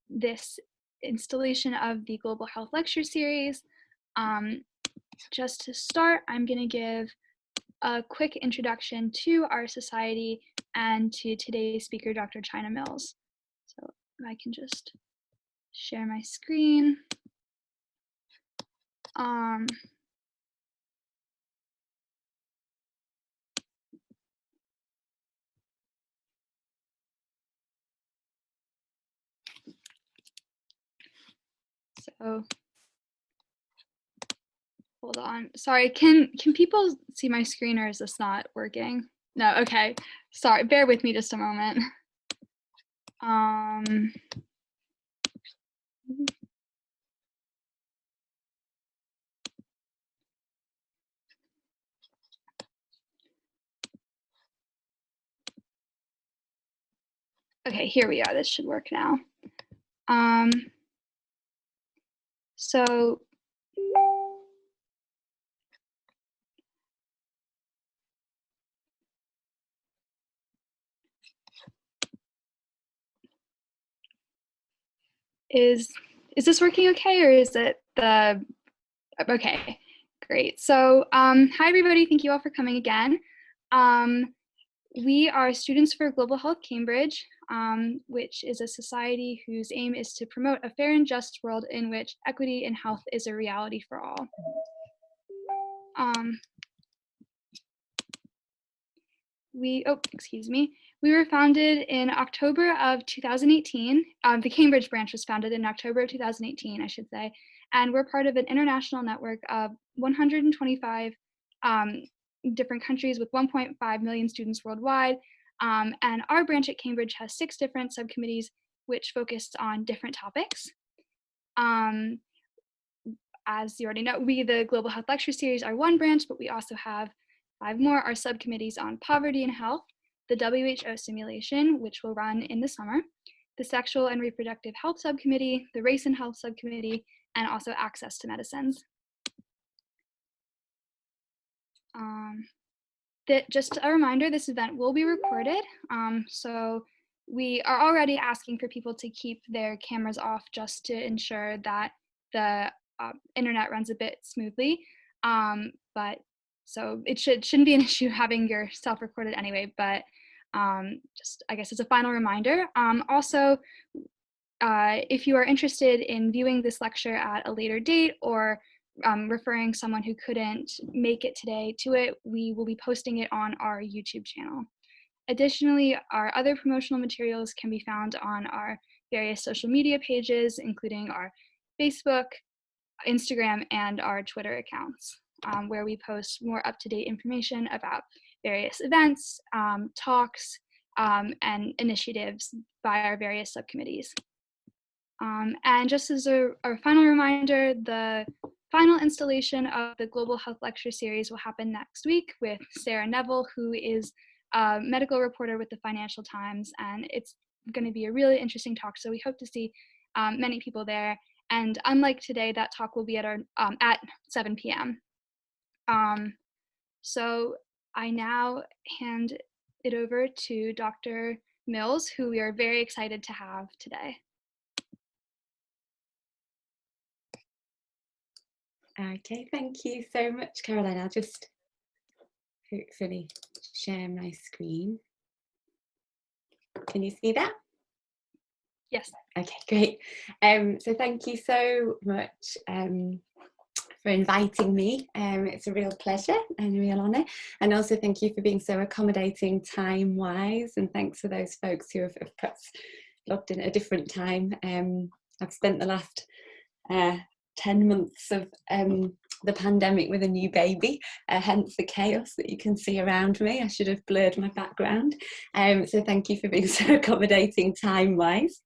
this installation of the Global Health Lecture Series. Just to start, I'm going to give a quick introduction to our society and to today's speaker, Dr. China Mills. So if I can just share my screen. So hold on. Sorry, can people see my screen, or is this not working? No, okay. Sorry, bear with me just a moment. Okay, here we are. This should work now. So is this working okay, or is it the, okay, great. So hi everybody, thank you all for coming again. We are Students for Global Health Cambridge, which is a society whose aim is to promote a fair and just world in which equity in health is a reality for all. We were founded in October of 2018. The Cambridge branch was founded in October of 2018, I should say, and we're part of an international network of 125 different countries with 1.5 million students worldwide. And our branch at Cambridge has 6 different subcommittees which focus on different topics. As you already know, the Global Health Lecture Series are one branch, but we also have 5 more. Our subcommittees on poverty and health, the WHO simulation, which will run in the summer, the Sexual and Reproductive Health Subcommittee, the Race and Health Subcommittee, and also access to medicines. Just a reminder, this event will be recorded, so we are already asking for people to keep their cameras off just to ensure that the internet runs a bit smoothly, but so it shouldn't be an issue having yourself recorded anyway, but just I guess as a final reminder. Also, if you are interested in viewing this lecture at a later date or referring someone who couldn't make it today to it, we will be posting it on our YouTube channel. Additionally, our other promotional materials can be found on our various social media pages, including our Facebook, Instagram, and our Twitter accounts, where we post more up-to-date information about various events, talks, and initiatives by our various subcommittees. And just as a final reminder, the final installation of the Global Health Lecture Series will happen next week with Sarah Neville, who is a medical reporter with the Financial Times, and it's going to be a really interesting talk, so we hope to see many people there. And unlike today, that talk will be at 7 p.m. So I now hand it over to Dr. Mills, who we are very excited to have today. Okay, thank you so much, Caroline. I'll just hopefully share my screen. Can you see that? Yes. Okay, great. So thank you so much for inviting me. It's a real pleasure and a real honour. And also thank you for being so accommodating time-wise, and thanks for those folks who have perhaps logged in at a different time. I've spent the last 10 months of the pandemic with a new baby, hence the chaos that you can see around me. I should have blurred my background. So thank you for being so accommodating time-wise.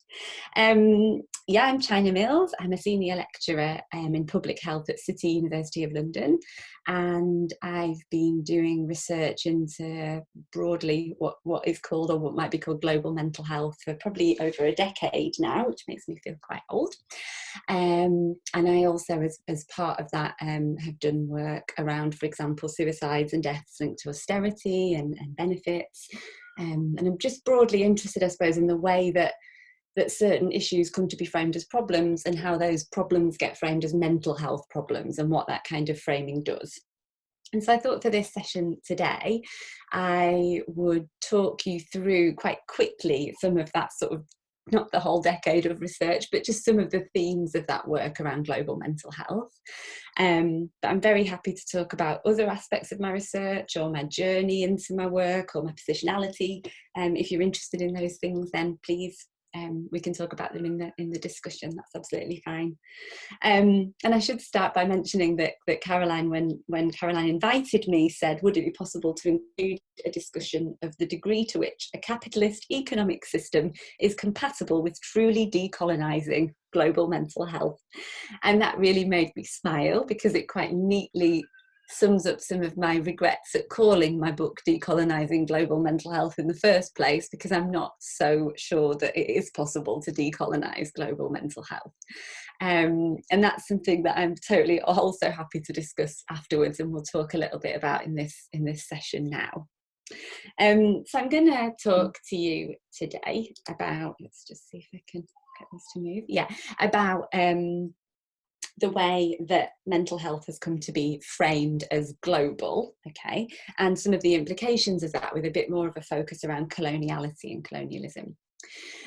Yeah, I'm China Mills. I'm a senior lecturer in public health at City University of London, and I've been doing research into broadly what is called, or what might be called, global mental health for probably over a decade now, which makes me feel quite old. And I also, as part of that, have done work around, for example, suicides and deaths linked to austerity and benefits. And I'm just broadly interested, I suppose, in the way that that certain issues come to be framed as problems, and how those problems get framed as mental health problems, and what that kind of framing does. And so I thought for this session today, I would talk you through quite quickly some of that sort of, not the whole decade of research, but just some of the themes of that work around global mental health. But I'm very happy to talk about other aspects of my research, or my journey into my work, or my positionality. If you're interested in those things, then please, we can talk about them in the discussion. That's absolutely fine. And I should start by mentioning that Caroline, when Caroline invited me, said, would it be possible to include a discussion of the degree to which a capitalist economic system is compatible with truly decolonising global mental health? And that really made me smile, because it quite neatly sums up some of my regrets at calling my book Decolonising Global Mental Health in the first place, because I'm not so sure that it is possible to decolonise global mental health. And that's something that I'm totally also happy to discuss afterwards, and we'll talk a little bit about in this session now. So I'm going to talk to you today about, let's just see if I can get this to move. Yeah, about the way that mental health has come to be framed as global, okay, and some of the implications of that, with a bit more of a focus around coloniality and colonialism.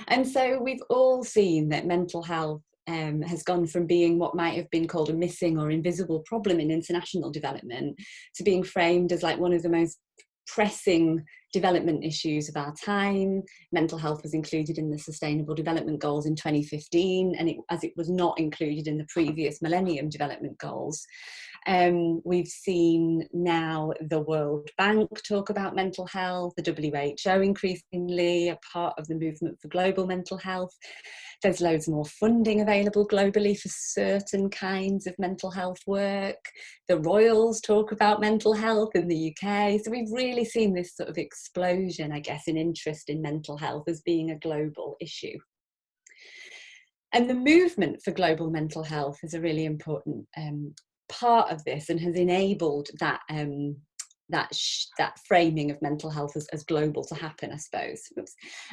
And so we've all seen that mental health has gone from being what might have been called a missing or invisible problem in international development, to being framed as like one of the most pressing development issues of our time. Mental health was included in the Sustainable Development Goals in 2015, and as it was not included in the previous Millennium Development Goals. We've seen now the World Bank talk about mental health, the WHO increasingly a part of the movement for global mental health. There's loads more funding available globally for certain kinds of mental health work. The Royals talk about mental health in the UK. So we've really seen this sort of explosion, I guess, in interest in mental health as being a global issue. And the movement for global mental health is a really important part of this, and has enabled that that framing of mental health as global to happen, I suppose.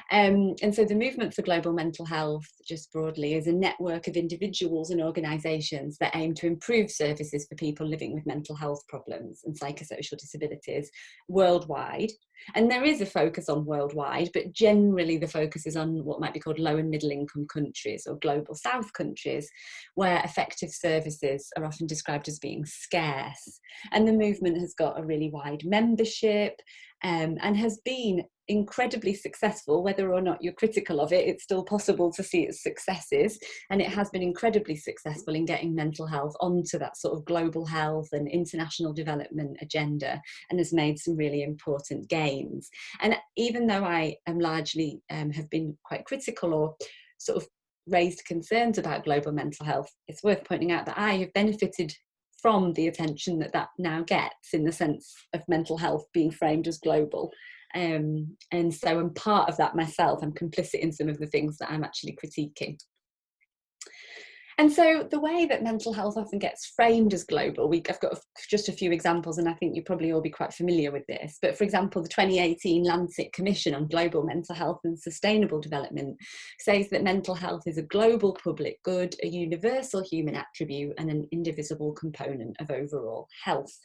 And so the movement for global mental health, just broadly, is a network of individuals and organisations that aim to improve services for people living with mental health problems and psychosocial disabilities worldwide. And there is a focus on worldwide, but generally the focus is on what might be called low and middle income countries, or global south countries, where effective services are often described as being scarce. And the movement has got a really wide membership, and has been incredibly successful. Whether or not you're critical of it, it's still possible to see its successes, and it has been incredibly successful in getting mental health onto that sort of global health and international development agenda, and has made some really important gains. And even though I am largely have been quite critical, or sort of raised concerns about global mental health, it's worth pointing out that I have benefited from the attention that now gets, in the sense of mental health being framed as global. And so I'm part of that myself. I'm complicit in some of the things that I'm actually critiquing. And so the way that mental health often gets framed as global, I've got just a few examples, and I think you'll probably all be quite familiar with this. But for example, the 2018 Lancet Commission on Global Mental Health and Sustainable Development says that mental health is a global public good, a universal human attribute, and an indivisible component of overall health.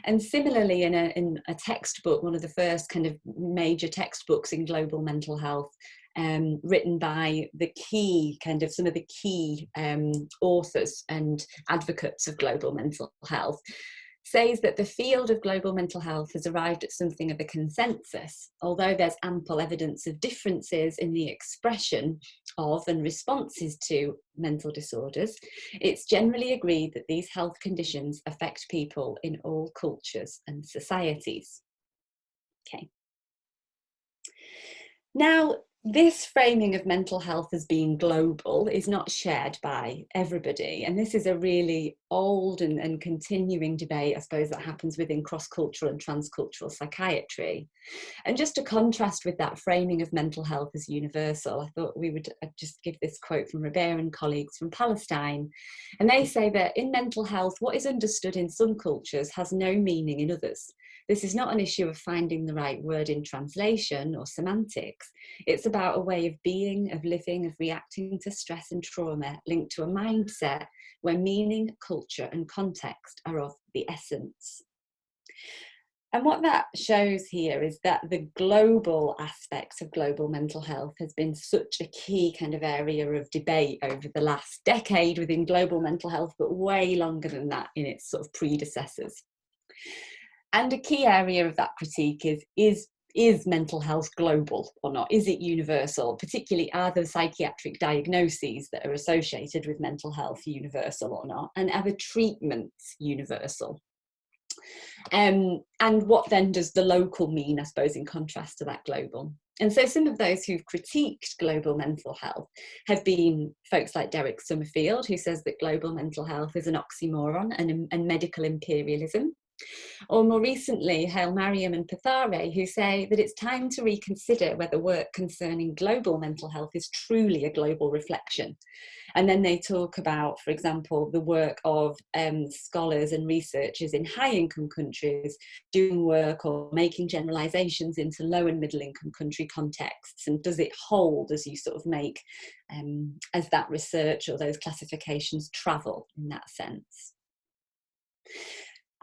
And similarly, in a textbook, one of the first kind of major textbooks in global mental health, written by some of the key authors and advocates of global mental health, says that the field of global mental health has arrived at something of a consensus. Although there's ample evidence of differences in the expression of and responses to mental disorders, it's generally agreed that these health conditions affect people in all cultures and societies. Okay. Now, this framing of mental health as being global is not shared by everybody. And this is a really old and continuing debate, I suppose, that happens within cross-cultural and transcultural psychiatry. And just to contrast with that framing of mental health as universal, I thought we would just give this quote from Rabea and colleagues from Palestine. And they say that in mental health, what is understood in some cultures has no meaning in others. this is not an issue of finding the right word in translation or semantics. It's about a way of being, of living, of reacting to stress and trauma linked to a mindset where meaning, culture, and context are of the essence. And what that shows here is that the global aspect of global mental health has been such a key kind of area of debate over the last decade within global mental health, but way longer than that in its sort of predecessors. And a key area of that critique is mental health global or not? Is it universal? Particularly, are the psychiatric diagnoses that are associated with mental health universal or not? And are the treatments universal? And what then does the local mean, I suppose, in contrast to that global? And so some of those who've critiqued global mental health have been folks like Derek Summerfield, who says that global mental health is an oxymoron and medical imperialism. Or more recently, Hail Mariam and Pathare, who say that it's time to reconsider whether work concerning global mental health is truly a global reflection. And then they talk about, for example, the work of scholars and researchers in high-income countries doing work or making generalisations into low and middle-income country contexts. And does it hold as you sort of make, as that research or those classifications travel in that sense?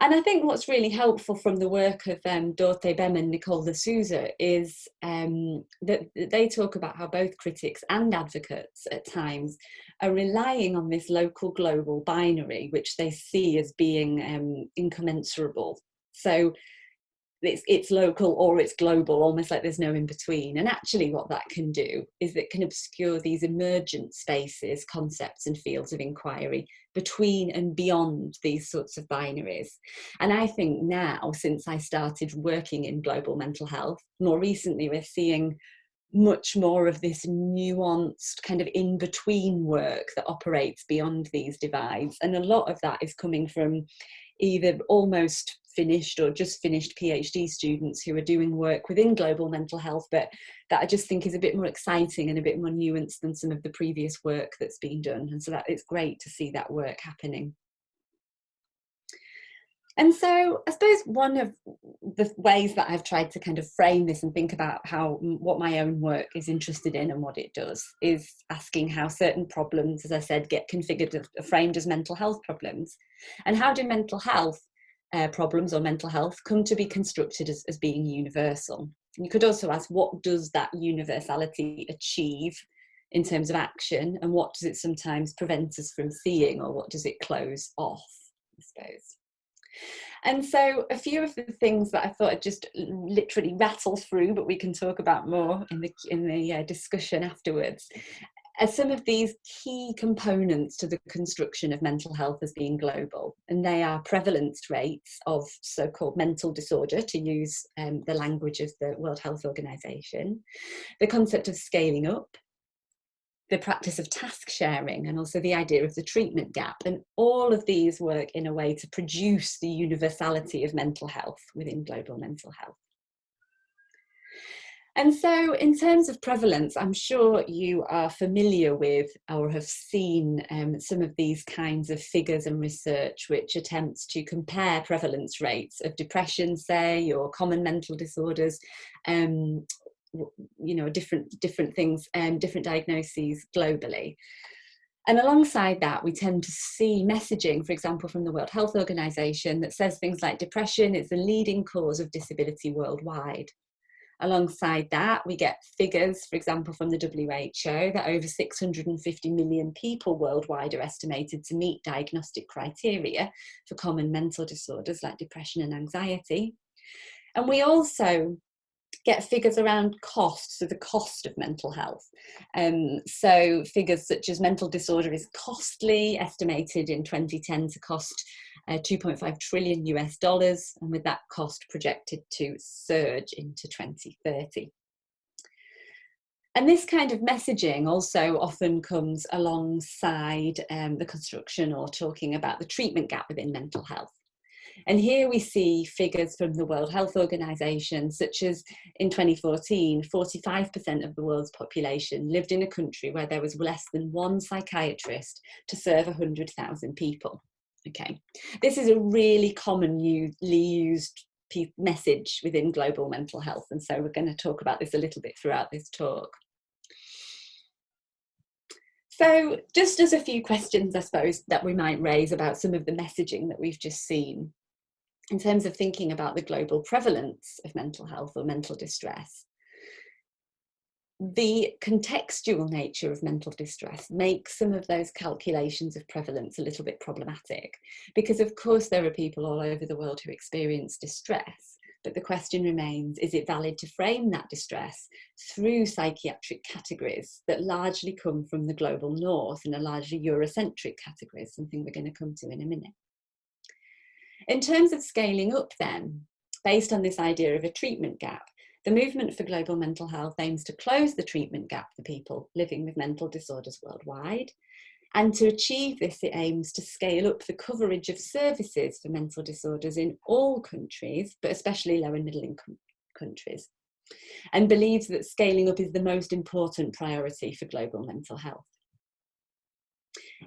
And I think what's really helpful from the work of Dorothy Bem and Nicole de Souza is that they talk about how both critics and advocates at times are relying on this local global binary, which they see as being incommensurable. So it's local or it's global, almost like there's no in between. And actually what that can do is it can obscure these emergent spaces, concepts and fields of inquiry between and beyond these sorts of binaries. And I think now, since I started working in global mental health, more recently we're seeing much more of this nuanced kind of in-between work that operates beyond these divides. And a lot of that is coming from either almost finished or just finished PhD students who are doing work within global mental health, but that I just think is a bit more exciting and a bit more nuanced than some of the previous work that's been done. And so that it's great to see that work happening. And so I suppose one of the ways that I've tried to kind of frame this and think about what my own work is interested in and what it does is asking how certain problems, as I said, get configured or framed as mental health problems, and how do mental health problems or mental health come to be constructed as being universal. And you could also ask, what does that universality achieve in terms of action, and what does it sometimes prevent us from seeing, or what does it close off, I suppose. And so a few of the things that I thought I'd just literally rattle through, but we can talk about more in the discussion afterwards, are some of these key components to the construction of mental health as being global. And they are prevalence rates of so-called mental disorder, to use the language of the World Health Organization, the concept of scaling up, the practice of task sharing, and also the idea of the treatment gap. And all of these work in a way to produce the universality of mental health within global mental health. And so in terms of prevalence, I'm sure you are familiar with or have seen some of these kinds of figures and research which attempts to compare prevalence rates of depression, say, or common mental disorders, different things, different diagnoses globally. And alongside that, we tend to see messaging, for example, from the World Health Organization that says things like depression is the leading cause of disability worldwide. Alongside that, we get figures, for example, from the WHO that over 650 million people worldwide are estimated to meet diagnostic criteria for common mental disorders like depression and anxiety. And we also get figures around cost, so the cost of mental health. So figures such as mental disorder is costly, estimated in 2010 to cost $2.5 trillion US, and with that cost projected to surge into 2030. And this kind of messaging also often comes alongside the construction or talking about the treatment gap within mental health. And here we see figures from the World Health Organization, such as in 2014, 45% of the world's population lived in a country where there was less than one psychiatrist to serve 100,000 people. Okay, this is a really commonly used message within global mental health. And so we're going to talk about this a little bit throughout this talk. So just as a few questions, I suppose, that we might raise about some of the messaging that we've just seen in terms of thinking about the global prevalence of mental health or mental distress. The contextual nature of mental distress makes some of those calculations of prevalence a little bit problematic, because of course there are people all over the world who experience distress, but the question remains, is it valid to frame that distress through psychiatric categories that largely come from the global north and are largely Eurocentric categories, something we're going to come to in a minute. In terms of scaling up then, based on this idea of a treatment gap, the movement for global mental health aims to close the treatment gap for people living with mental disorders worldwide. And to achieve this, it aims to scale up the coverage of services for mental disorders in all countries, but especially low and middle income countries, and believes that scaling up is the most important priority for global mental health.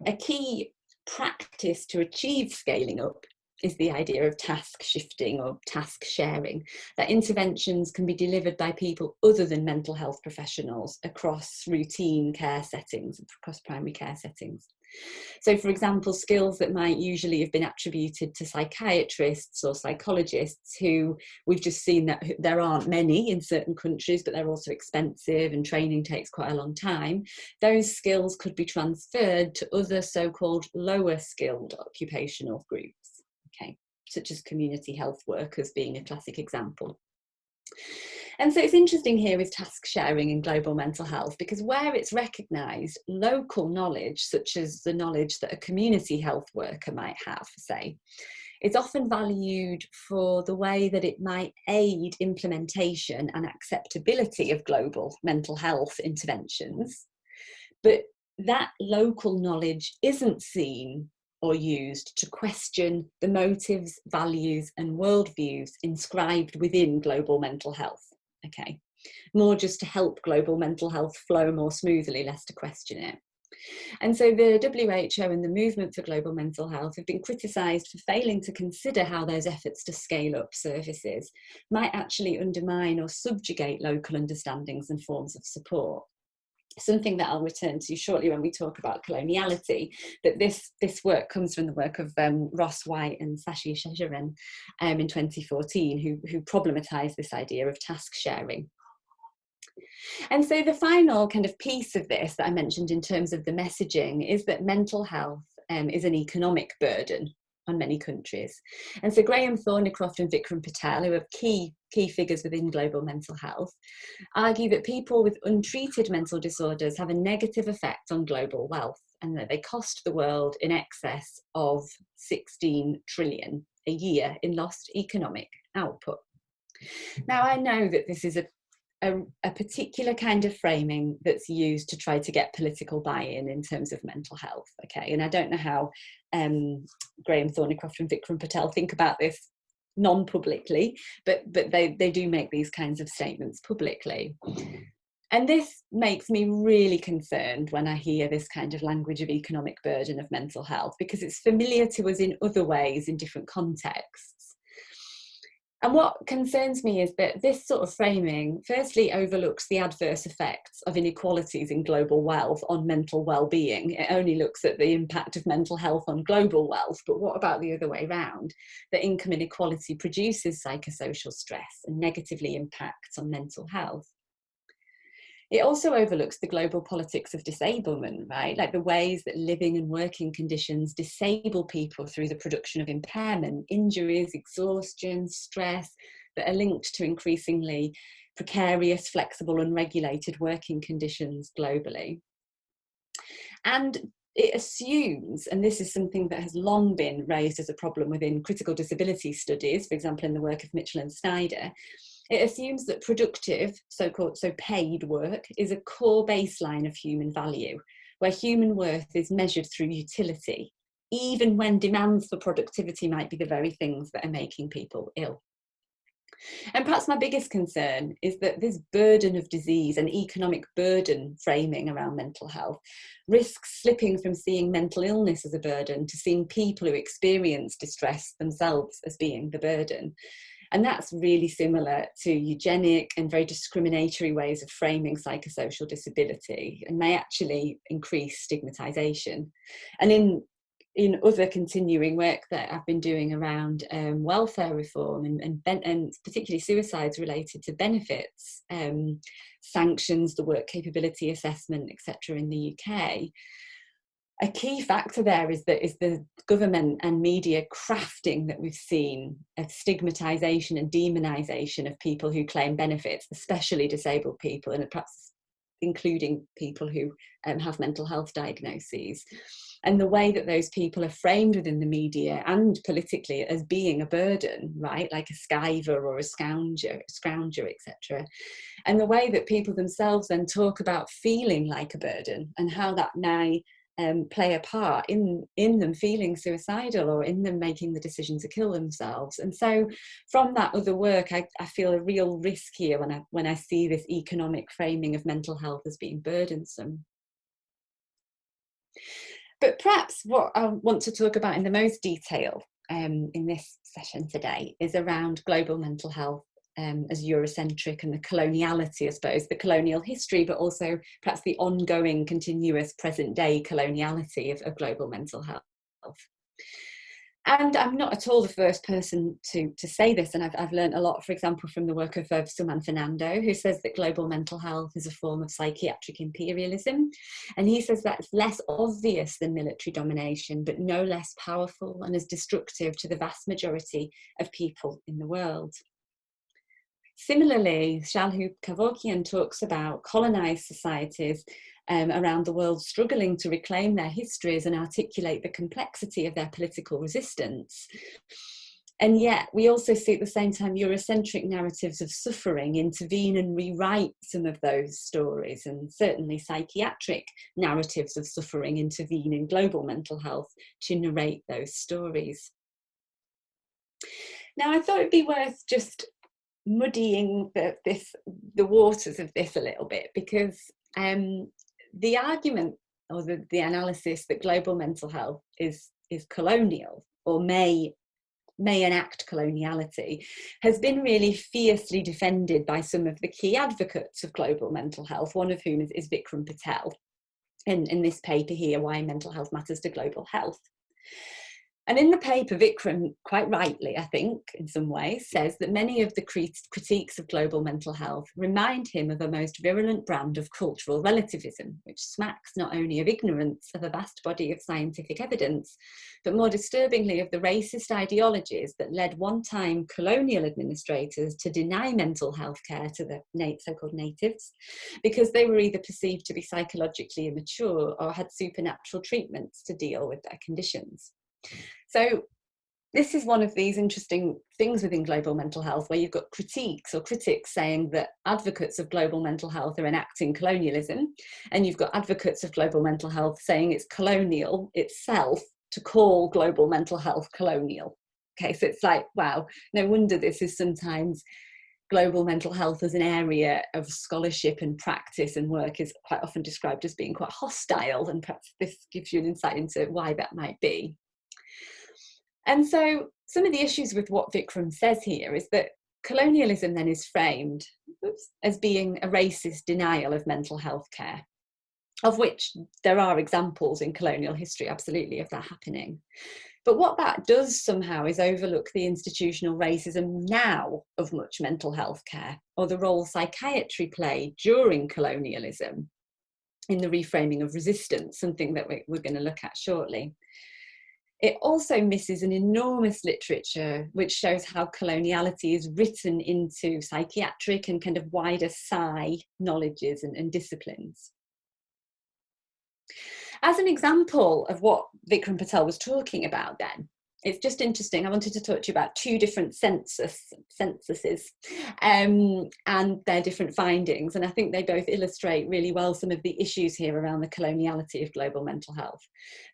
A key practice to achieve scaling up is the idea of task shifting or task sharing, that interventions can be delivered by people other than mental health professionals across routine care settings, across primary care settings. So, for example, skills that might usually have been attributed to psychiatrists or psychologists, who we've just seen that there aren't many in certain countries, but they're also expensive and training takes quite a long time. Those skills could be transferred to other so-called lower skilled occupational groups. Okay, such as community health workers being a classic example. And so it's interesting here with task sharing in global mental health, because where it's recognised, local knowledge, such as the knowledge that a community health worker might have, say, is often valued for the way that it might aid implementation and acceptability of global mental health interventions. But that local knowledge isn't seen or used to question the motives, values, and worldviews inscribed within global mental health. Okay, more just to help global mental health flow more smoothly, less to question it. And so the WHO and the movement for global mental health have been criticised for failing to consider how those efforts to scale up services might actually undermine or subjugate local understandings and forms of support. Something that I'll return to shortly when we talk about coloniality, that this work comes from the work of Ross White and Sashi Shejaren in 2014, who problematised this idea of task sharing. And so the final kind of piece of this that I mentioned in terms of the messaging is that mental health is an economic burden on many countries. And so Graham Thornycroft and Vikram Patel, who are key figures within global mental health, argue that people with untreated mental disorders have a negative effect on global wealth, and that they cost the world in excess of 16 trillion a year in lost economic output. Now, I know that this is a particular kind of framing that's used to try to get political buy-in in terms of mental health, okay? And I don't know how Graham Thornycroft and Vikram Patel think about this non-publicly, but they do make these kinds of statements publicly. And this makes me really concerned when I hear this kind of language of economic burden of mental health, because it's familiar to us in other ways in different contexts. And what concerns me is that this sort of framing firstly overlooks the adverse effects of inequalities in global wealth on mental well-being. It only looks at the impact of mental health on global wealth, but what about the other way around? That income inequality produces psychosocial stress and negatively impacts on mental health. It also overlooks the global politics of disablement, right? Like the ways that living and working conditions disable people through the production of impairment, injuries, exhaustion, stress, that are linked to increasingly precarious, flexible, unregulated working conditions globally. And it assumes, and this is something that has long been raised as a problem within critical disability studies, for example, in the work of Mitchell and Snyder, it assumes that productive, so paid work is a core baseline of human value, where human worth is measured through utility, even when demands for productivity might be the very things that are making people ill. And perhaps my biggest concern is that this burden of disease and economic burden framing around mental health risks slipping from seeing mental illness as a burden to seeing people who experience distress themselves as being the burden. And that's really similar to eugenic and very discriminatory ways of framing psychosocial disability, and may actually increase stigmatisation. And in other continuing work that I've been doing around welfare reform and particularly suicides related to benefits, sanctions, the work capability assessment, etc. in the UK, a key factor there is the government and media crafting that we've seen of stigmatisation and demonisation of people who claim benefits, especially disabled people, and perhaps including people who have mental health diagnoses. And the way that those people are framed within the media and politically as being a burden, right, like a skiver or a scrounger, etc. And the way that people themselves then talk about feeling like a burden and how that may play a part in them feeling suicidal or in them making the decision to kill themselves. And so from that other work, I feel a real risk here when I see this economic framing of mental health as being burdensome. But perhaps what I want to talk about in the most detail in this session today is around global mental health as Eurocentric and the coloniality, I suppose, the colonial history, but also perhaps the ongoing, continuous, present-day coloniality of global mental health. And I'm not at all the first person to say this, and I've learned a lot, for example, from the work of Suman Fernando, who says that global mental health is a form of psychiatric imperialism. And he says that's less obvious than military domination, but no less powerful and as destructive to the vast majority of people in the world. Similarly, Shalhu Kevorkian talks about colonised societies around the world struggling to reclaim their histories and articulate the complexity of their political resistance. And yet we also see at the same time Eurocentric narratives of suffering intervene and rewrite some of those stories, and certainly psychiatric narratives of suffering intervene in global mental health to narrate those stories. Now, I thought it'd be worth just muddying the waters of this a little bit, because the argument or the analysis that global mental health is colonial or may enact coloniality has been really fiercely defended by some of the key advocates of global mental health, one of whom is Vikram Patel in this paper here, Why Mental Health Matters to Global Health. And in the paper, Vikram, quite rightly, I think, in some ways, says that many of the critiques of global mental health remind him of a most virulent brand of cultural relativism, which smacks not only of ignorance of a vast body of scientific evidence, but more disturbingly of the racist ideologies that led one-time colonial administrators to deny mental health care to the so-called natives, because they were either perceived to be psychologically immature or had supernatural treatments to deal with their conditions. So this is one of these interesting things within global mental health, where you've got critiques or critics saying that advocates of global mental health are enacting colonialism, and you've got advocates of global mental health saying it's colonial itself to call global mental health colonial. Okay, so it's like, wow, no wonder this is sometimes global mental health as an area of scholarship and practice and work is quite often described as being quite hostile, and perhaps this gives you an insight into why that might be. And so some of the issues with what Vikram says here is that colonialism then is framed as being a racist denial of mental health care, of which there are examples in colonial history, absolutely, of that happening. But what that does somehow is overlook the institutional racism now of much mental health care, or the role psychiatry played during colonialism in the reframing of resistance, something that we're going to look at shortly. It also misses an enormous literature which shows how coloniality is written into psychiatric and kind of wider psi knowledges and disciplines. As an example of what Vikram Patel was talking about then, it's just interesting. I wanted to talk to you about two different censuses and their different findings. And I think they both illustrate really well some of the issues here around the coloniality of global mental health.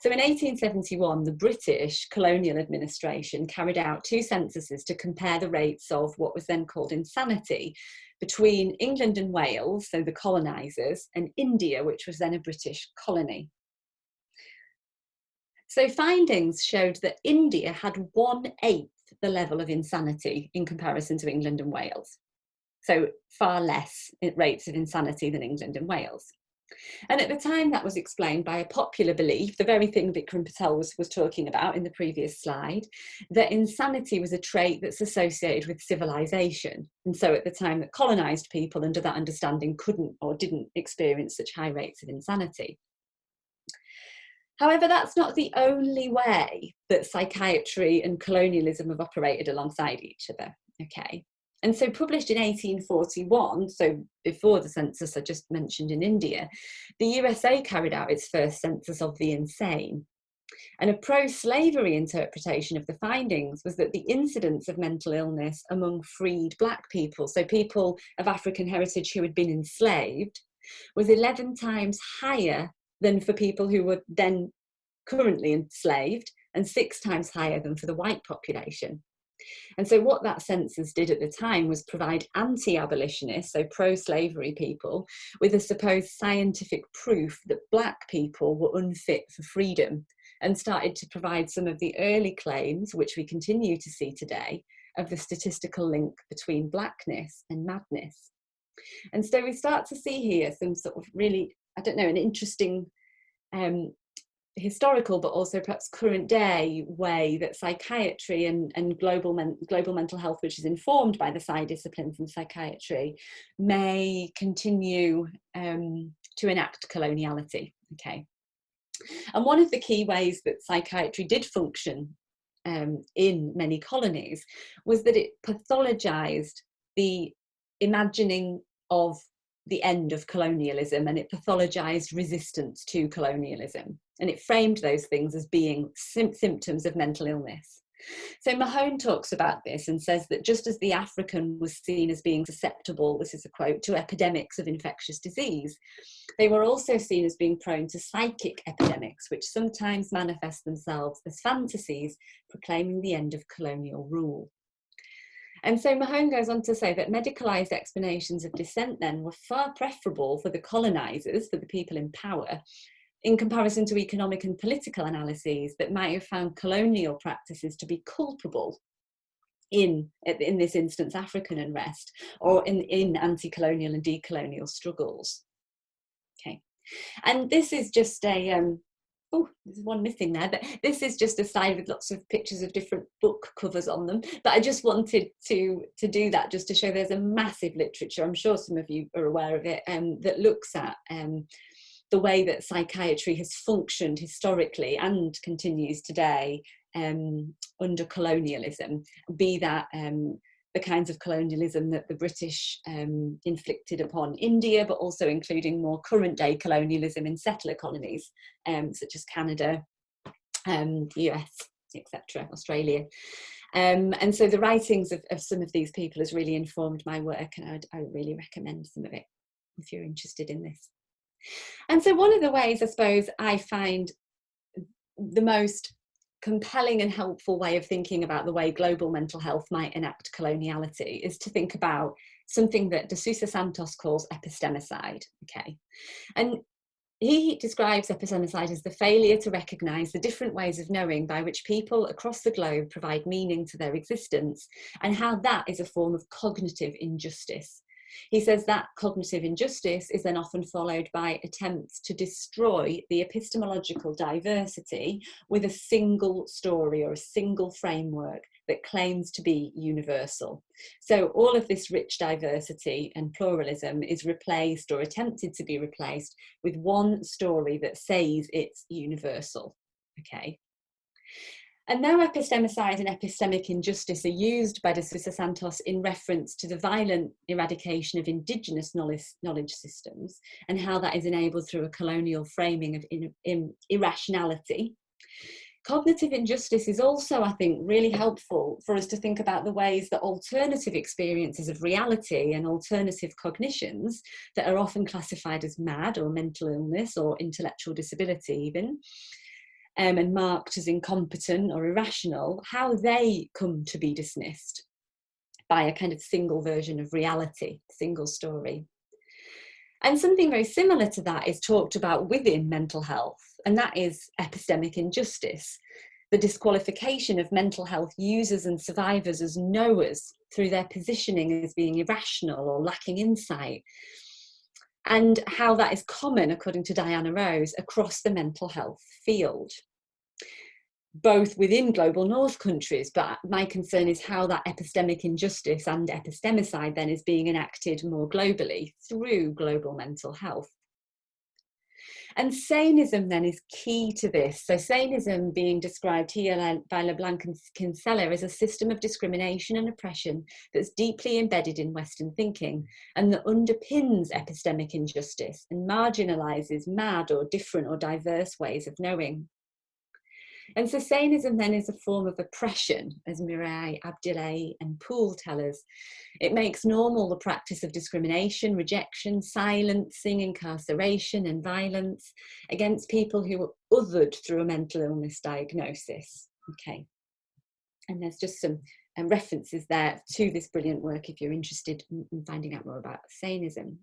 So in 1871, the British colonial administration carried out two censuses to compare the rates of what was then called insanity between England and Wales, so the colonisers, and India, which was then a British colony. So findings showed that India had 1/8 the level of insanity in comparison to England and Wales. So far less rates of insanity than England and Wales. And at the time that was explained by a popular belief, the very thing Vikram Patel was talking about in the previous slide, that insanity was a trait that's associated with civilization. And so at the time that colonized people under that understanding couldn't or didn't experience such high rates of insanity. However, that's not the only way that psychiatry and colonialism have operated alongside each other, okay? And so published in 1841, so before the census I just mentioned in India, the USA carried out its first census of the insane. And a pro-slavery interpretation of the findings was that the incidence of mental illness among freed Black people, so people of African heritage who had been enslaved, was 11 times higher than for people who were then currently enslaved, and 6 times higher than for the white population. And so what that census did at the time was provide anti-abolitionists, so pro-slavery people, with a supposed scientific proof that Black people were unfit for freedom, and started to provide some of the early claims, which we continue to see today, of the statistical link between Blackness and madness. And so we start to see here some sort of really, I don't know, an interesting historical but also perhaps current day way that psychiatry and global mental health, which is informed by the side disciplines in psychiatry, may continue to enact coloniality. Okay, and one of the key ways that psychiatry did function in many colonies was that it pathologized the imagining of the end of colonialism, and it pathologized resistance to colonialism, and it framed those things as being symptoms of mental illness. So Mahone talks about this and says that just as the African was seen as being susceptible, this is a quote, to epidemics of infectious disease, they were also seen as being prone to psychic epidemics, which sometimes manifest themselves as fantasies proclaiming the end of colonial rule. And so Mahone goes on to say that medicalised explanations of dissent then were far preferable for the colonisers, for the people in power, in comparison to economic and political analyses that might have found colonial practices to be culpable in this instance, African unrest, or in anti-colonial and decolonial struggles. Okay, and this is just a oh, there's one missing there, but this is just a slide with lots of pictures of different book covers on them. But I just wanted to do that just to show there's a massive literature, I'm sure some of you are aware of it, that looks at the way that psychiatry has functioned historically and continues today under colonialism, be that the kinds of colonialism that the British inflicted upon India, but also including more current day colonialism in settler colonies, such as Canada, the US, etc., Australia. And so the writings of some of these people has really informed my work, and I would really recommend some of it if you're interested in this. And so one of the ways I suppose I find the most compelling and helpful way of thinking about the way global mental health might enact coloniality is to think about something that De Sousa Santos calls epistemicide. Okay, and he describes epistemicide as the failure to recognise the different ways of knowing by which people across the globe provide meaning to their existence, and how that is a form of cognitive injustice. He says that cognitive injustice is then often followed by attempts to destroy the epistemological diversity with a single story or a single framework that claims to be universal. So all of this rich diversity and pluralism is replaced or attempted to be replaced with one story that says it's universal. Okay. And now epistemicide and epistemic injustice are used by De Sousa Santos in reference to the violent eradication of indigenous knowledge systems and how that is enabled through a colonial framing of irrationality. Cognitive injustice is also, I think, really helpful for us to think about the ways that alternative experiences of reality and alternative cognitions that are often classified as mad or mental illness or intellectual disability even, and marked as incompetent or irrational, how they come to be dismissed by a kind of single version of reality, single story. And something very similar to that is talked about within mental health, and that is epistemic injustice. the disqualification of mental health users and survivors as knowers through their positioning as being irrational or lacking insight, and how that is common, according to Diana Rose, across the mental health field, both within global north countries, but my concern is how that epistemic injustice and epistemicide then is being enacted more globally through global mental health. And sanism then is key to this. So sanism, being described here by LeBlanc and Kinsella, is a system of discrimination and oppression that's deeply embedded in Western thinking and that underpins epistemic injustice and marginalises mad or different or diverse ways of knowing. And so sanism then is a form of oppression, as Mireille, Abdillahi and Poole tell us. It makes normal the practice of discrimination, rejection, silencing, incarceration and violence against people who are othered through a mental illness diagnosis. Okay. And there's just some references there to this brilliant work if you're interested in finding out more about sanism.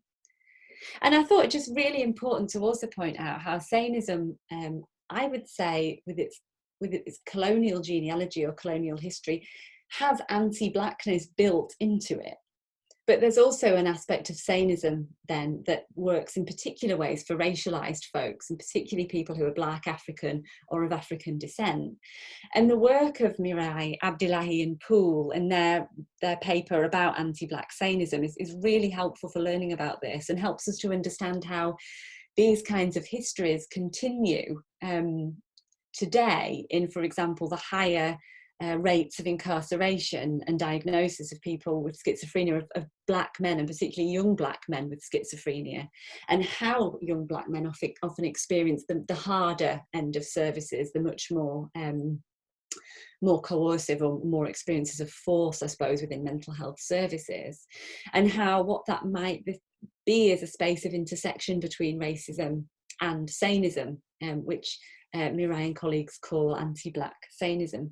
And I thought it just really important to also point out how sanism, I would say, with its colonial genealogy or colonial history, has anti-blackness built into it. But there's also an aspect of sanism then that works in particular ways for racialized folks, and particularly people who are Black, African or of African descent. And the work of Mireille, Abdillahi and Poole and their paper about anti-Black sanism is really helpful for learning about this, and helps us to understand how these kinds of histories continue today in, for example, the higher rates of incarceration and diagnosis of people with schizophrenia, of Black men, and particularly young Black men with schizophrenia, and how young Black men often experience the harder end of services, the much more coercive or more experiences of force, I suppose, within mental health services, and how what that might be is a space of intersection between racism and sanism, which Mireille and colleagues call anti-Black sanism.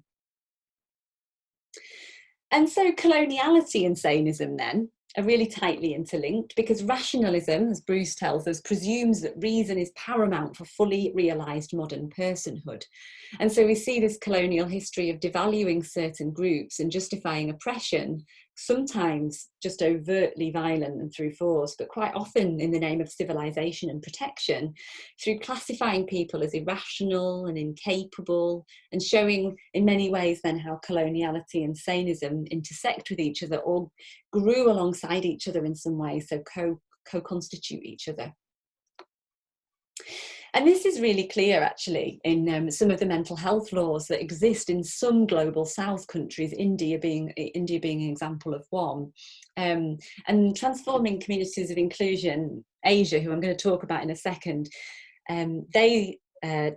And so coloniality and sanism then are really tightly interlinked, because rationalism, as Bruce tells us, presumes that reason is paramount for fully realised modern personhood. And so we see this colonial history of devaluing certain groups and justifying oppression, sometimes just overtly violent and through force, but quite often in the name of civilization and protection, through classifying people as irrational and incapable, and showing in many ways then how coloniality and sanism intersect with each other, or grew alongside each other in some way, so co-constitute each other. And this is really clear, actually, in some of the mental health laws that exist in some global South countries, India being an example of one. And Transforming Communities of Inclusion Asia, who I'm going to talk about in a second, they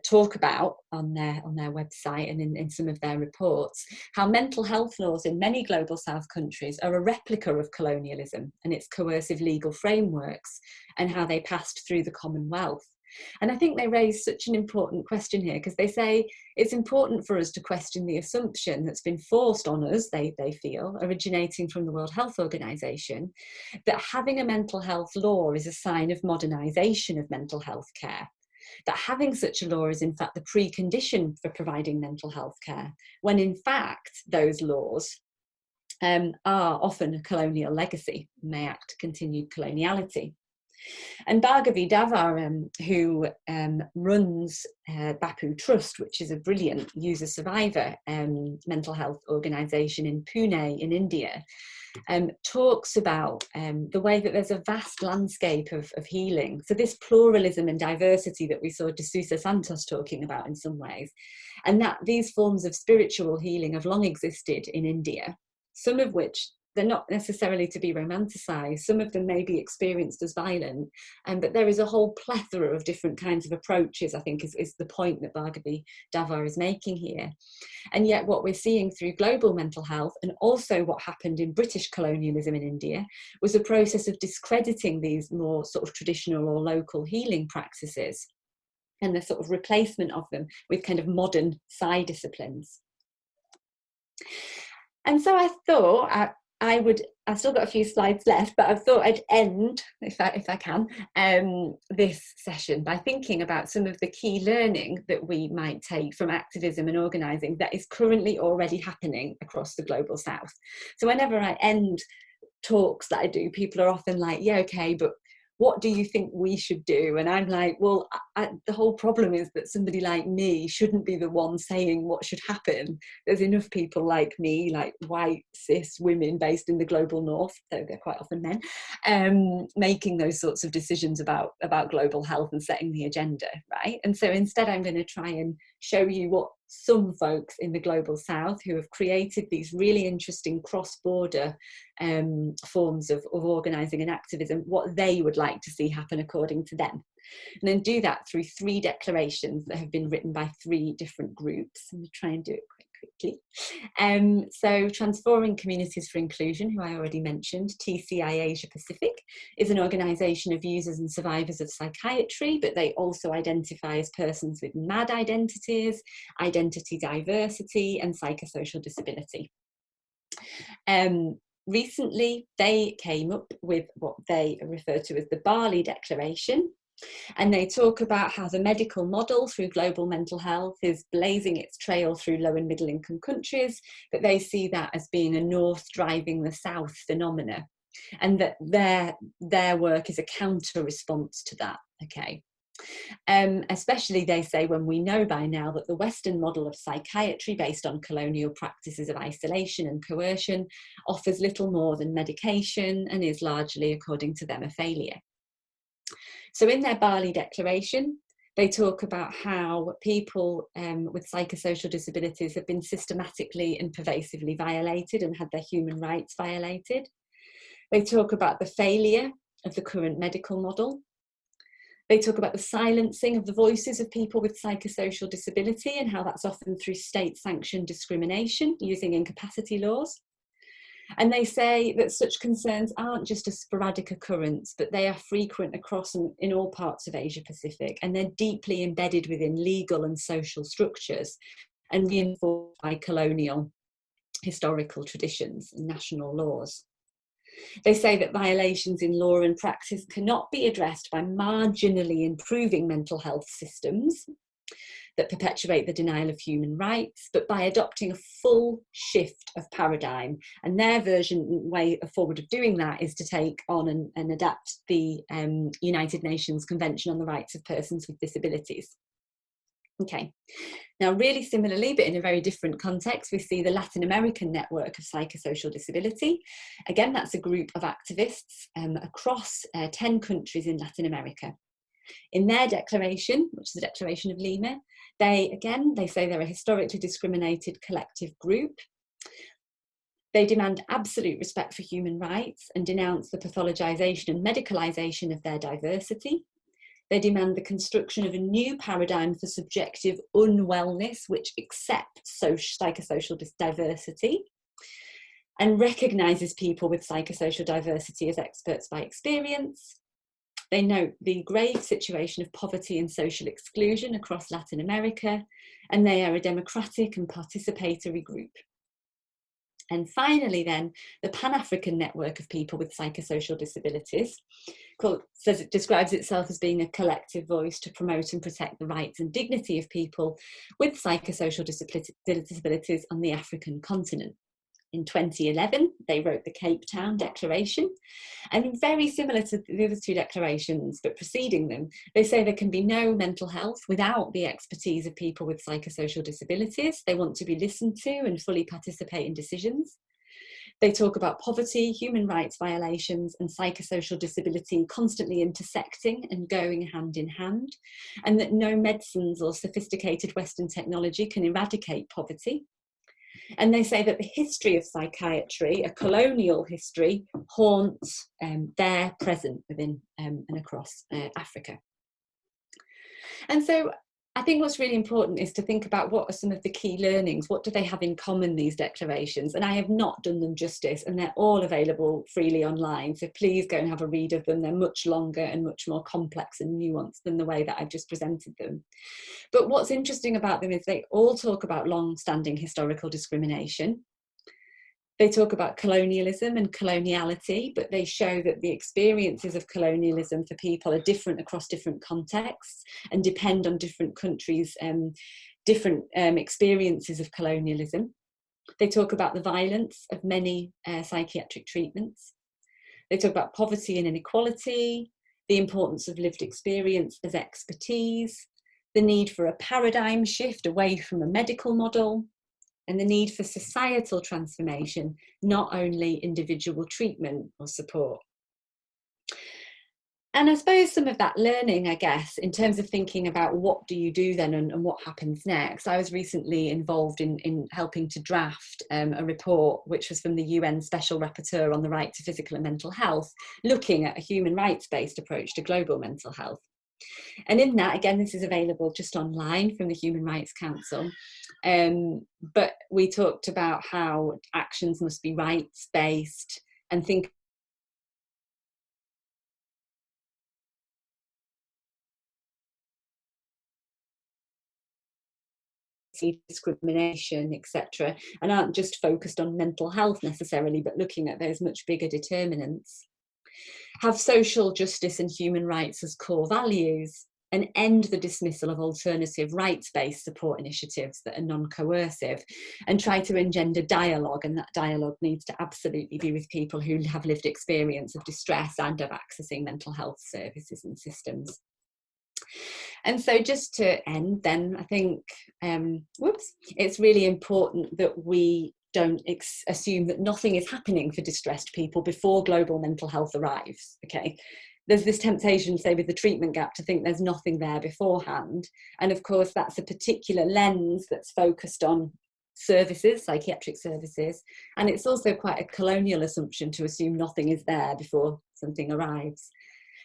talk about on their website and in some of their reports how mental health laws in many global South countries are a replica of colonialism and its coercive legal frameworks, and how they passed through the Commonwealth. And I think they raise such an important question here, because they say it's important for us to question the assumption that's been forced on us, they feel, originating from the World Health Organization, that having a mental health law is a sign of modernisation of mental health care. That having such a law is in fact the precondition for providing mental health care, when in fact those laws are often a colonial legacy and may act continued coloniality. And Bhargavi Davar, who runs Bapu Trust, which is a brilliant user survivor mental health organisation in Pune in India, talks about the way that there's a vast landscape of healing. So this pluralism and diversity that we saw De Sousa Santos talking about in some ways, and that these forms of spiritual healing have long existed in India, some of which they're not necessarily to be romanticised. Some of them may be experienced as violent, but there is a whole plethora of different kinds of approaches, I think is the point that Bhargavi Davar is making here. And yet what we're seeing through global mental health, and also what happened in British colonialism in India, was a process of discrediting these more sort of traditional or local healing practices, and the sort of replacement of them with kind of modern side disciplines. And so I thought, I've still got a few slides left, but I thought I'd end, if I can, this session by thinking about some of the key learning that we might take from activism and organising that is currently already happening across the global south. So whenever I end talks that I do, people are often like, yeah, okay, but what do you think we should do? And I'm like, well, the whole problem is that somebody like me shouldn't be the one saying what should happen. There's enough people like me, like white cis women based in the global north, though they're quite often men, making those sorts of decisions about global health and setting the agenda, right? And so instead I'm going to try and show you what some folks in the global south who have created these really interesting cross-border forms of organising and activism, what they would like to see happen according to them. And then do that through 3 declarations that have been written by 3 different groups. I'm going to try and do it quite quickly. So Transforming Communities for Inclusion, who I already mentioned, TCI Asia Pacific, is an organisation of users and survivors of psychiatry, but they also identify as persons with mad identities, identity diversity, and psychosocial disability. Recently, they came up with what they refer to as the Bali Declaration, and they talk about how the medical model through global mental health is blazing its trail through low and middle income countries, but they see that as being a north driving the south phenomena, and that their work is a counter response to that, okay? Especially, they say, when we know by now that the Western model of psychiatry based on colonial practices of isolation and coercion offers little more than medication and is largely, according to them, a failure. So in their Bali Declaration, they talk about how people with psychosocial disabilities have been systematically and pervasively violated and had their human rights violated. They talk about the failure of the current medical model. They talk about the silencing of the voices of people with psychosocial disability and how that's often through state-sanctioned discrimination using incapacity laws. And they say that such concerns aren't just a sporadic occurrence, but they are frequent across and in all parts of Asia Pacific, and they're deeply embedded within legal and social structures and reinforced by colonial historical traditions and national laws. They say that violations in law and practice cannot be addressed by marginally improving mental health systems that perpetuate the denial of human rights, but by adopting a full shift of paradigm. And their way forward of doing that is to take on and adapt the United Nations Convention on the Rights of Persons with Disabilities. Okay, now really similarly, but in a very different context, we see the Latin American Network of Psychosocial Disability. Again, that's a group of activists across 10 countries in Latin America. In their declaration, which is the Declaration of Lima, they say they're a historically discriminated collective group. They demand absolute respect for human rights and denounce the pathologization and medicalization of their diversity. They demand the construction of a new paradigm for subjective unwellness, which accepts psychosocial diversity and recognises people with psychosocial diversity as experts by experience. They note the grave situation of poverty and social exclusion across Latin America, and they are a democratic and participatory group. And finally then, the Pan-African Network of People with Psychosocial Disabilities describes itself as being a collective voice to promote and protect the rights and dignity of people with psychosocial disabilities on the African continent. In 2011, they wrote the Cape Town Declaration, and very similar to the other 2 declarations, but preceding them, they say there can be no mental health without the expertise of people with psychosocial disabilities. They want to be listened to and fully participate in decisions. They talk about poverty, human rights violations, and psychosocial disability constantly intersecting and going hand in hand, and that no medicines or sophisticated Western technology can eradicate poverty. And they say that the history of psychiatry, a colonial history, haunts their present within and across Africa. And so I think what's really important is to think about what are some of the key learnings, what do they have in common, these declarations? And I have not done them justice, and they're all available freely online, so please go and have a read of them. They're much longer and much more complex and nuanced than the way that I've just presented them. But what's interesting about them is they all talk about long-standing historical discrimination. They talk about colonialism and coloniality, but they show that the experiences of colonialism for people are different across different contexts and depend on different countries' different experiences of colonialism. They talk about the violence of many psychiatric treatments. They talk about poverty and inequality, the importance of lived experience as expertise, the need for a paradigm shift away from a medical model, and the need for societal transformation, not only individual treatment or support. And I suppose some of that learning, I guess, in terms of thinking about what do you do then and what happens next. I was recently involved in helping to draft a report, which was from the UN Special Rapporteur on the right to physical and mental health, looking at a human rights-based approach to global mental health. And in that, again, this is available just online from the Human Rights Council. But we talked about how actions must be rights-based and think discrimination, etc., and aren't just focused on mental health necessarily, but looking at those much bigger determinants. Have social justice and human rights as core values, and end the dismissal of alternative rights-based support initiatives that are non-coercive, and try to engender dialogue, and that dialogue needs to absolutely be with people who have lived experience of distress and of accessing mental health services and systems. And so just to end then, I think, it's really important that we don't assume that nothing is happening for distressed people before global mental health arrives, okay? There's this temptation, say, with the treatment gap to think there's nothing there beforehand. And of course, that's a particular lens that's focused on services, psychiatric services. And it's also quite a colonial assumption to assume nothing is there before something arrives.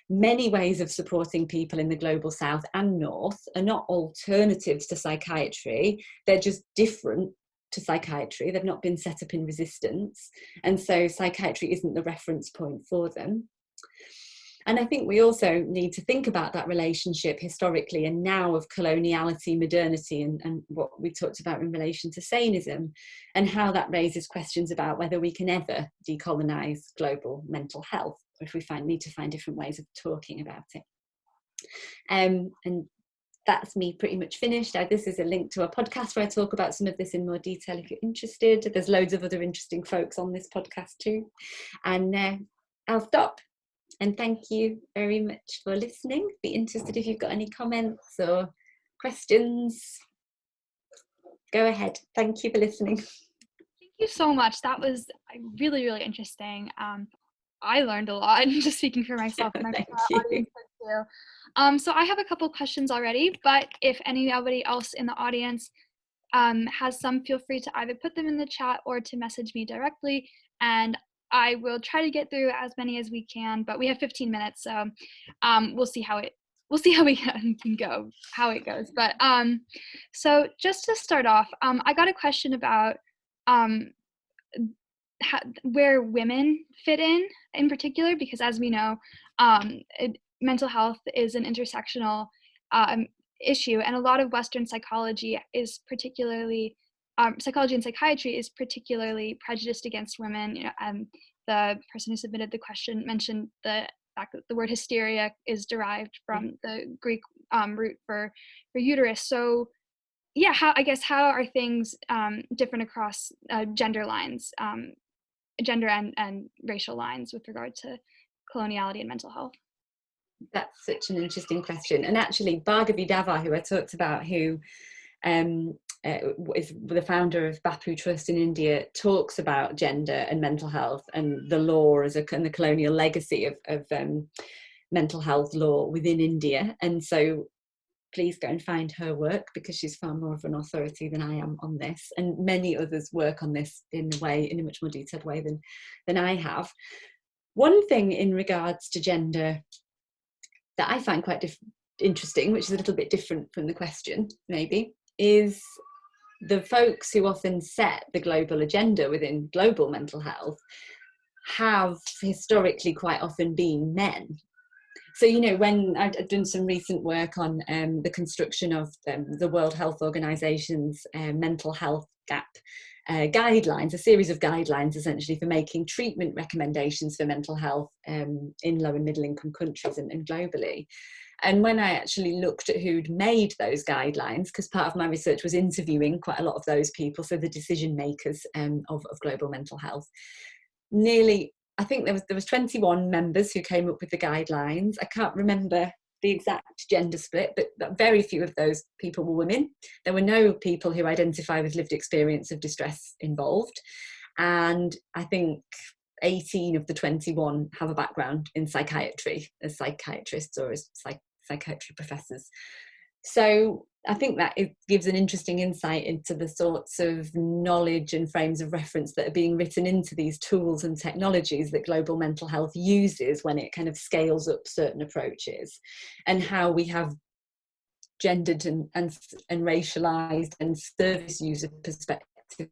Many ways of supporting people in the global south and north are not alternatives to psychiatry, they're just different to psychiatry. They've not been set up in resistance, and so psychiatry isn't the reference point for them. And I think we also need to think about that relationship historically and now of coloniality, modernity, and what we talked about in relation to sanism, and how that raises questions about whether we can ever decolonise global mental health, or if we need to find different ways of talking about it. And that's me pretty much finished. This is a link to a podcast where I talk about some of this in more detail if you're interested. There's loads of other interesting folks on this podcast too. And I'll stop. And thank you very much for listening. Be interested if you've got any comments or questions. Go ahead. Thank you for listening. Thank you so much. That was really, really interesting. I learned a lot, just speaking for myself and Thank our audience too. So I have a couple questions already, but if anybody else in the audience has some, feel free to either put them in the chat or to message me directly, and I will try to get through as many as we can. But we have 15 minutes, so we'll see how we can go, how it goes. But so just to start off, I got a question about where women fit in particular, because as we know, mental health is an intersectional issue, and a lot of Western psychology is particularly psychology and psychiatry is particularly prejudiced against women. You know, the person who submitted the question mentioned the fact that the word hysteria is derived from the Greek root for uterus. So yeah, how are things different across gender lines, gender and racial lines with regard to coloniality and mental health? That's such an interesting question. And actually, Bhargavi Davar, who I talked about, who is the founder of Bapu Trust in India, talks about gender and mental health and the law and the colonial legacy of mental health law within India. And so please go and find her work, because she's far more of an authority than I am on this, and many others work on this in a much more detailed way than I have. One thing in regards to gender that I find quite interesting, which is a little bit different from the question maybe, is the folks who often set the global agenda within global mental health have historically quite often been men. So, you know, when I've done some recent work on the construction of the World Health Organization's mental health gap guidelines, a series of guidelines essentially for making treatment recommendations for mental health in low and middle income countries and globally. And when I actually looked at who'd made those guidelines, because part of my research was interviewing quite a lot of those people, so the decision makers of global mental health, I think there was 21 members who came up with the guidelines. I can't remember the exact gender split, but very few of those people were women. There were no people who identify with lived experience of distress involved. And I think 18 of the 21 have a background in psychiatry as psychiatrists or as psychiatry professors. So I think that it gives an interesting insight into the sorts of knowledge and frames of reference that are being written into these tools and technologies that global mental health uses when it kind of scales up certain approaches, and how we have gendered and racialized and service user perspective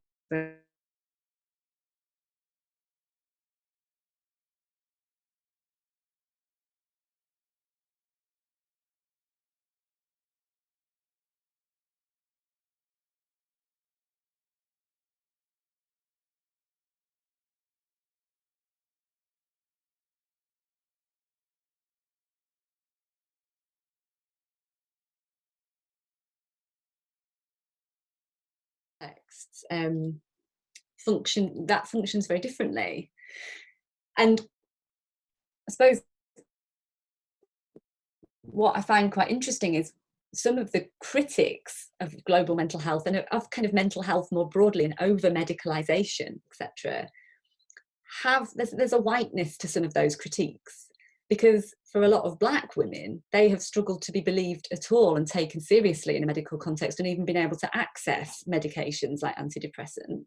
texts functions very differently. And I suppose what I find quite interesting is some of the critics of global mental health and of kind of mental health more broadly and over medicalization, etc., there's a whiteness to some of those critiques, because for a lot of Black women, they have struggled to be believed at all and taken seriously in a medical context, and even been able to access medications like antidepressants.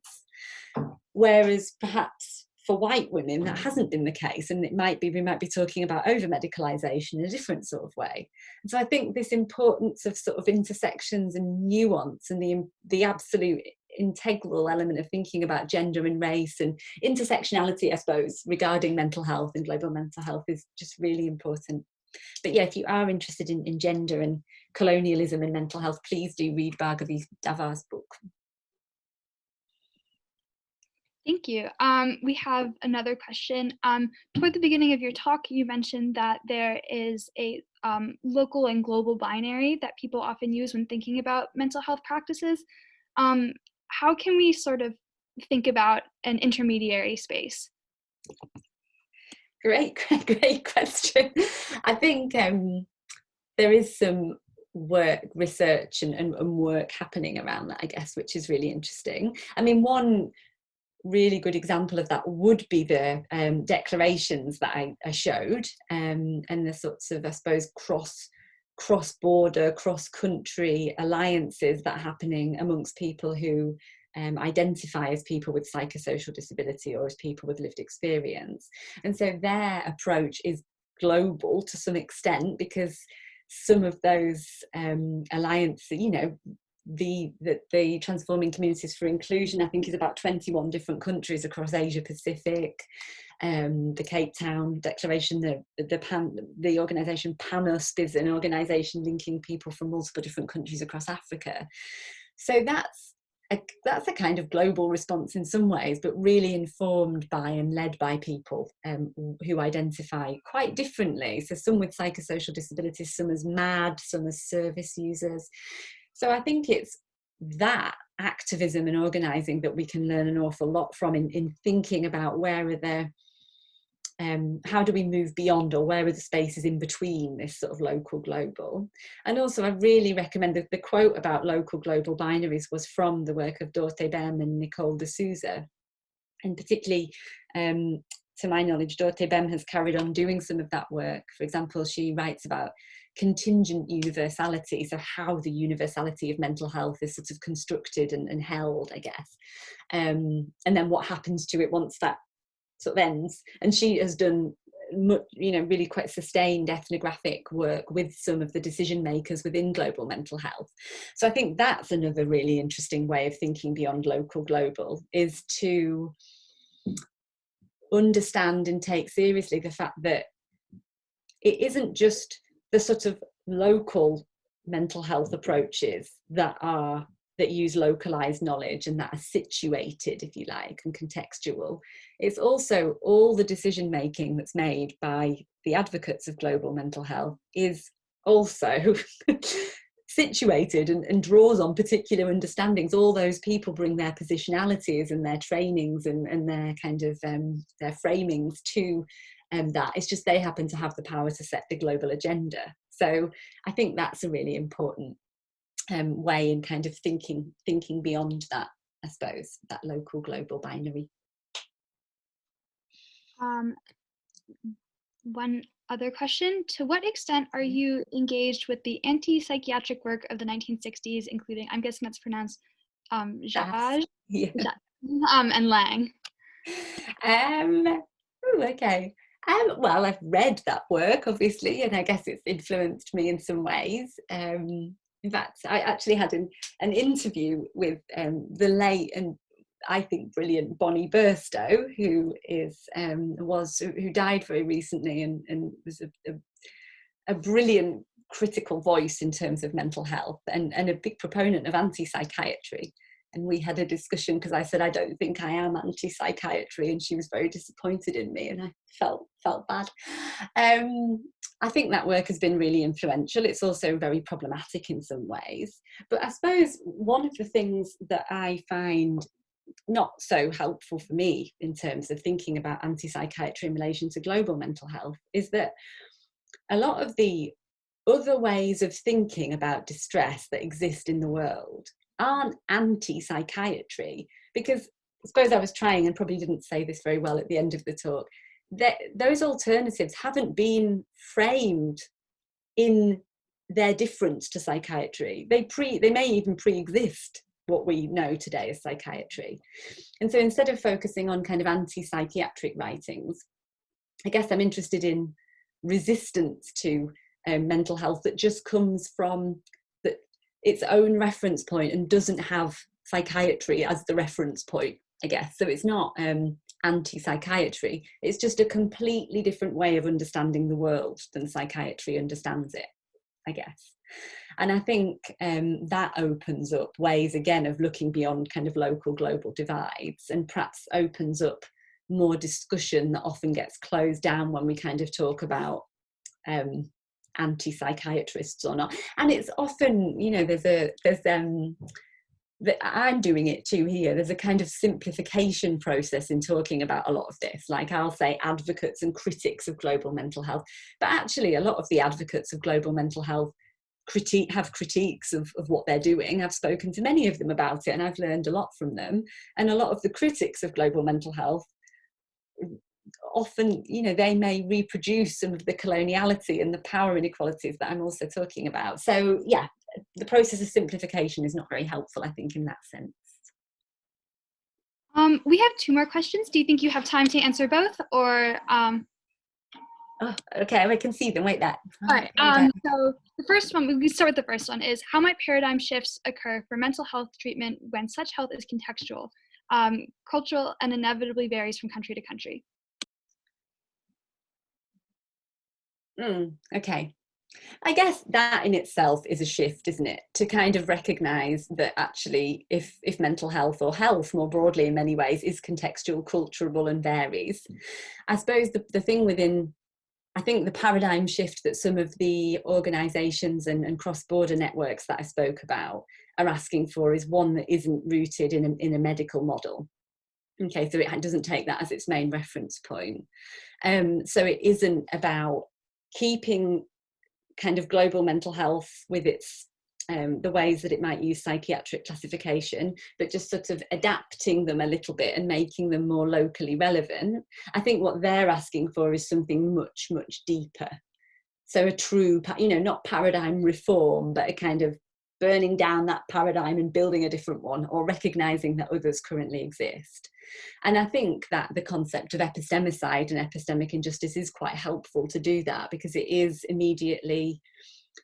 Whereas perhaps for white women, that hasn't been the case, and we might be talking about over medicalization in a different sort of way. And so I think this importance of sort of intersections and nuance and the absolute integral element of thinking about gender and race and intersectionality, I suppose, regarding mental health and global mental health is just really important. But yeah, if you are interested in gender and colonialism and mental health, please do read Bhargavi Davar's book. Thank you. We have another question. Toward the beginning of your talk, you mentioned that there is a local and global binary that people often use when thinking about mental health practices. How can we sort of think about an intermediary space? Great question. I think there is some research and work happening around that, I guess, which is really interesting. I mean, one really good example of that would be the declarations that I showed, and the sorts of, I suppose, cross-border, cross-country alliances that are happening amongst people who identify as people with psychosocial disability or as people with lived experience. And so their approach is global to some extent, because some of those alliances, you know, the Transforming Communities for Inclusion, I think, is about 21 different countries across Asia Pacific. The Cape Town Declaration, the organisation PANUSP is an organisation linking people from multiple different countries across Africa. So that's a kind of global response in some ways, but really informed by and led by people who identify quite differently. So some with psychosocial disabilities, some as MAD, some as service users. So I think it's that activism and organising that we can learn an awful lot from in thinking about where are there, how do we move beyond, or where are the spaces in between this sort of local global. And also I really recommend the quote about local global binaries was from the work of Dorothy Bem and Nicole de Souza, and particularly to my knowledge, Dorothy Bem has carried on doing some of that work. For example, she writes about contingent universality, so how the universality of mental health is sort of constructed and held, I guess, and then what happens to it once that sort of ends. And she has done, you know, really quite sustained ethnographic work with some of the decision makers within global mental health. So I think that's another really interesting way of thinking beyond local global, is to understand and take seriously the fact that it isn't just the sort of local mental health approaches that are that use localized knowledge and that are situated, if you like, and contextual. It's also all the decision making that's made by the advocates of global mental health is also situated and draws on particular understandings. All those people bring their positionalities and their trainings and their kind of their framings to that. It's just they happen to have the power to set the global agenda. So I think that's a really important way in kind of thinking beyond that, I suppose, that local global binary. One other question: to what extent are you engaged with the anti-psychiatric work of the 1960s, including, I'm guessing that's pronounced Zaj, Yeah. and Lang? Okay. Well, I've read that work, obviously, and I guess it's influenced me in some ways. In fact, I actually had an interview with the late and I think brilliant Bonnie Burstow, who who died very recently and was a brilliant critical voice in terms of mental health and a big proponent of anti-psychiatry. And we had a discussion because I said, I don't think I am anti-psychiatry, and she was very disappointed in me, and I felt bad. I think that work has been really influential. It's also very problematic in some ways. But I suppose one of the things that I find not so helpful for me in terms of thinking about anti-psychiatry in relation to global mental health is that a lot of the other ways of thinking about distress that exist in the world aren't anti-psychiatry, because I suppose I was trying and probably didn't say this very well at the end of the talk, that those alternatives haven't been framed in their difference to psychiatry. They may even pre-exist what we know today as psychiatry. And so instead of focusing on kind of anti-psychiatric writings, I guess I'm interested in resistance to mental health that just comes from its own reference point and doesn't have psychiatry as the reference point, I guess. So it's not anti-psychiatry, it's just a completely different way of understanding the world than psychiatry understands it, I guess. And I think that opens up ways, again, of looking beyond kind of local global divides, and perhaps opens up more discussion that often gets closed down when we kind of talk about anti-psychiatrists or not. And it's often, you know, I'm doing it too here, there's a kind of simplification process in talking about a lot of this. Like I'll say advocates and critics of global mental health, but actually a lot of the advocates of global mental health have critiques of what they're doing. I've spoken to many of them about it and I've learned a lot from them. And a lot of the critics of global mental health, often, you know, they may reproduce some of the coloniality and the power inequalities that I'm also talking about. So yeah, the process of simplification is not very helpful, I think, in that sense. We have 2 more questions. Do you think you have time to answer both, or Oh, okay, I can see them. Wait, that. all right. So the first one, we start with the first one, is how might paradigm shifts occur for mental health treatment when such health is contextual, cultural, and inevitably varies from country to country? Okay. I guess that in itself is a shift, isn't it? To kind of recognise that actually if mental health or health more broadly in many ways is contextual, cultural and varies. I suppose the thing within, I think the paradigm shift that some of the organisations and cross-border networks that I spoke about are asking for is one that isn't rooted in a medical model. Okay, so it doesn't take that as its main reference point. So it isn't about keeping kind of global mental health with its the ways that it might use psychiatric classification, but just sort of adapting them a little bit and making them more locally relevant. I think what they're asking for is something much, much deeper. So a true, you know, not paradigm reform, but a kind of burning down that paradigm and building a different one, or recognizing that others currently exist. And I think that the concept of epistemicide and epistemic injustice is quite helpful to do that, because it is immediately,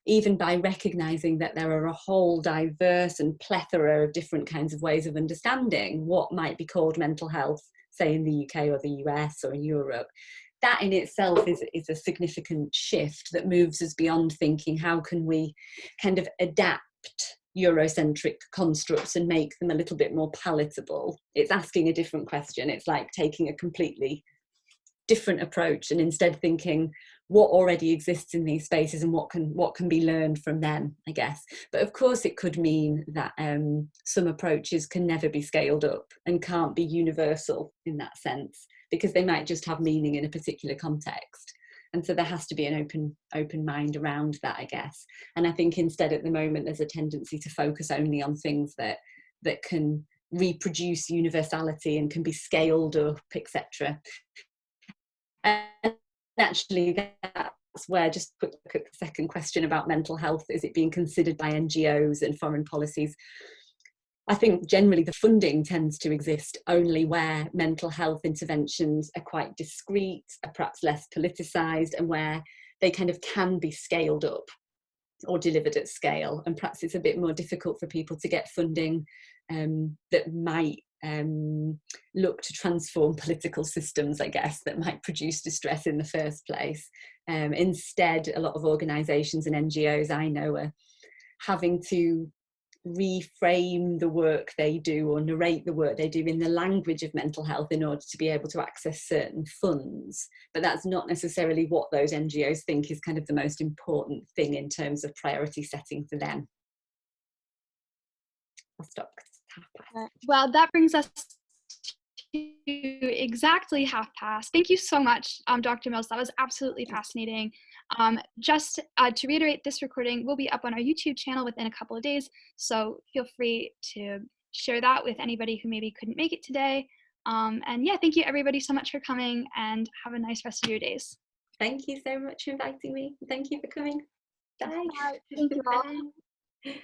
even by recognizing that there are a whole diverse and plethora of different kinds of ways of understanding what might be called mental health, say in the UK or the US or in Europe, that in itself is a significant shift that moves us beyond thinking how can we kind of adapt Eurocentric constructs and make them a little bit more palatable. It's asking a different question. It's like taking a completely different approach and instead thinking what already exists in these spaces and what can be learned from them, I guess. But of course it could mean that some approaches can never be scaled up and can't be universal in that sense, because they might just have meaning in a particular context. And so there has to be an open mind around that, I guess. And I think instead at the moment there's a tendency to focus only on things that can reproduce universality and can be scaled up, etc. And actually that's where, just quick look at the second question about mental health, is it being considered by NGOs and foreign policies? I think generally the funding tends to exist only where mental health interventions are quite discreet, are perhaps less politicised, and where they kind of can be scaled up or delivered at scale. And perhaps it's a bit more difficult for people to get funding that might look to transform political systems, I guess, that might produce distress in the first place. Instead, a lot of organisations and NGOs I know are having to reframe the work they do or narrate the work they do in the language of mental health in order to be able to access certain funds. But that's not necessarily what those NGOs think is kind of the most important thing in terms of priority setting for them. I'll stop. Well, that brings us to exactly past. Thank you so much, Dr. Mills. That was absolutely fascinating. Just to reiterate, this recording will be up on our YouTube channel within a couple of days, so feel free to share that with anybody who maybe couldn't make it today. And yeah, thank you everybody so much for coming, and have a nice rest of your days. Thank you so much for inviting me. Thank you for coming. Bye. Bye. Thank you all. Bye.